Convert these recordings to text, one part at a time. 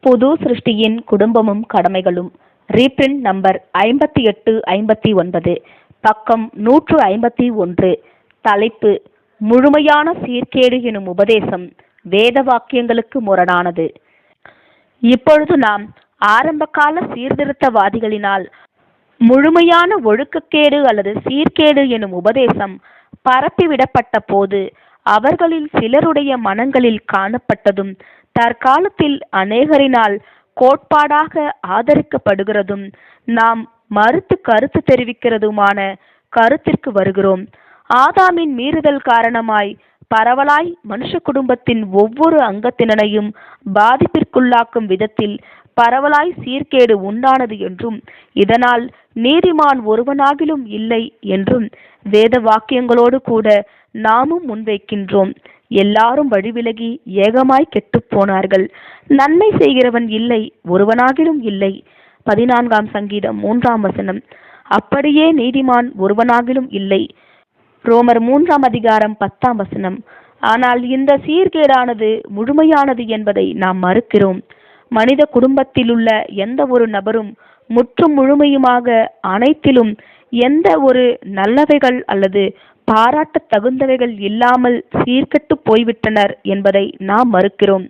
புது சிருஷ்டியின் குடும்பமும் கடமைகளும் reprint number 5859 பக்கம் 151. தலைப்பு முழுமையான சீர்கேடு எனும் உபதேசம் வேத வாக்கியங்களுக்கு முரணானது. இப்பொழுது நாம் ஆரம்பகால சீர்திருத்தவாதிகளினால் முழுமையான ஒழுக்கக்கேடு அல்லது சீர்கேடு எனும் உபதேசம் பரப்பிவிடப்பட்ட போது அவர்களில் சிலருடைய மனங்களில் காணப்பட்டதும் தற்காலத்தில் அநேகரினால் கோட்பாடாக ஆதரிக்கப்படுகிறதும் நாம் மறுத்து கருத்து தெரிவிக்கிறதுமான கருத்திற்கு வருகிறோம். ஆதாமின் மீறுதல் காரணமாய் பரவலாய் மனுஷ குடும்பத்தின் ஒவ்வொரு அங்கத்தினரையும் பாதிப்பிற்குள்ளாக்கும் விதத்தில் பரவலாய் சீர்கேடு உண்டானது என்றும் இதனால் நீதிமான் ஒருவனாகிலும் இல்லை என்றும் வேத வாக்கியங்களோடு கூட நாமும் முன்வைக்கின்றோம். எல்லாரும் வழிவிலகி ஏகமாய் கெட்டுப் போனார்கள், நன்மை செய்கிறவன் இல்லை, ஒருவனாகிலும் இல்லை. 14ஆம் சங்கீதம் 3ஆம் வசனம். அப்படியே நீதிமான் ஒருவனாகிலும் இல்லை. ரோமர் 3ஆம் அதிகாரம் 10ஆம் வசனம். ஆனால் இந்த சீர்கேடானது முழுமையானது என்பதை நாம் மறுக்கிறோம். மனித குடும்பத்திலுள்ள எந்த ஒரு நபரும் முற்றும் முழுமையுமாக அனைத்திலும் எந்த ஒரு நல்லவைகள் அல்லது பாராட்ட தகுந்தவைகள் இல்லாமல் சீர்கெட்டு போய்விட்டனர் என்பதை நாம் மறுக்கிறோம்.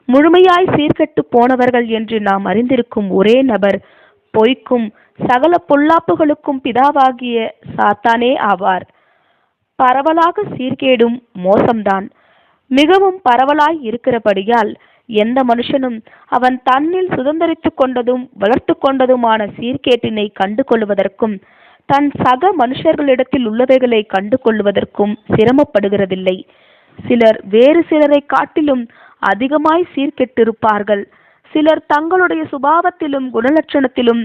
முழுமையாய் சீர்கெட்டு போனவர்கள் என்று நாம் அறிந்திருக்கும் ஒரே நபர் பொய்க்கும் சகல பொல்லாப்புகளுக்கும் பிதாவாகிய சாத்தானே ஆவார். பரவலாக சீர்கேடும் மோசம்தான். மிகவும் பரவலாய் இருக்கிறபடியால் எந்த மனுஷனும் அவன் தன்னில் சுதந்திரித்துக் கொண்டதும் வளர்த்து கொண்டதுமான சீர்கேட்டினை கண்டு கொள்வதற்கும் தன் சக மனுஷர்களிடத்தில் உள்ளவைகளை கண்டு கொள்வதற்கும் சிரமப்படுகிறதில்லை. சிலர் வேறு சிலரை காட்டிலும் அதிகமாய் சீர்கெட்டிருப்பார்கள். சிலர் தங்களுடைய சுபாவத்திலும் குணலட்சணத்திலும்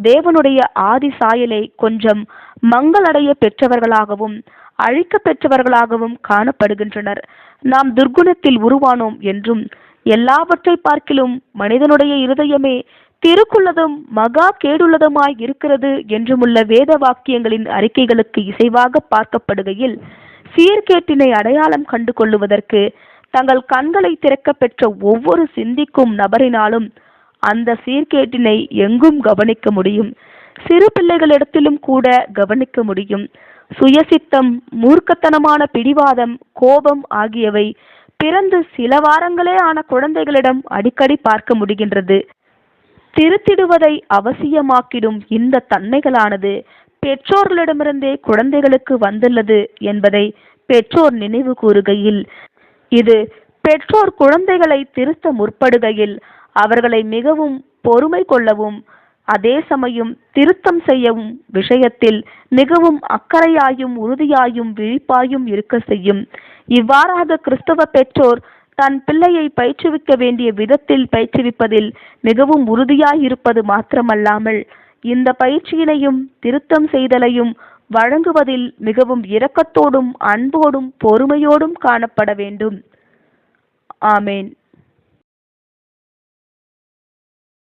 தேவனுடைய ஆதி சாயலை கொஞ்சம் மங்களடைய பெற்றவர்களாகவும் அழிக்க பெற்றவர்களாகவும் காணப்படுகின்றனர். நாம் துர்குணத்தில் உருவானோம் என்றும் எல்லாவற்றை பார்க்கிலும் மனிதனுடைய இருதயமே திருக்குள்ளதும் மகா கேடுள்ளதுமாய் இருக்கிறது என்றுமுள்ள வேத வாக்கியங்களின் அறிக்கைகளுக்கு இசைவாக பார்க்கப்படுகையில் சீர்கேட்டினை அடையாளம் கண்டு கொள்ளுவதற்கு தங்கள் கண்களை திறக்க பெற்ற ஒவ்வொரு சிந்திக்கும் நபரினாலும் அந்த சீர்கேட்டினை எங்கும் கவனிக்க முடியும். சிறு பிள்ளைகளிடத்திலும் கூட கவனிக்க முடியும். சுயசித்தம், மூர்க்கத்தனமான பிடிவாதம், கோபம் ஆகியவை பிறந்து சில வாரங்களே ஆன குழந்தைகளிடம் அடிக்கடி பார்க்க முடிகின்றது. திருத்திடுவதை அவசியமாக்கிடும் இந்த தன்மைகளானது பெற்றோர்களிடமிருந்தே குழந்தைகளுக்கு வந்துள்ளது என்பதை பெற்றோர் நினைவு கூறுகையில், இது பெற்றோர் குழந்தைகளை திருத்த முற்படுகையில் அவர்களை மிகவும் பொறுமை கொள்ளவும் அதே சமயம் திருத்தம் செய்யவும் விஷயத்தில் மிகவும் அக்கறையாயும் உறுதியாயும் விழிப்பாயும் இருக்க செய்யும். இவ்வாறாக கிறிஸ்தவ பெற்றோர் தன் பிள்ளையை பயிற்றுவிக்க வேண்டிய விதத்தில் பயிற்றுவிப்பதில் மிகவும் உறுதியாயிருப்பது மாத்திரமல்லாமல் இந்த பயிற்சியினையும் திருத்தம் செய்தலையும் வழங்குவதில் மிகவும் இரக்கத்தோடும் அன்போடும் பொறுமையோடும் காணப்பட வேண்டும். ஆமேன்.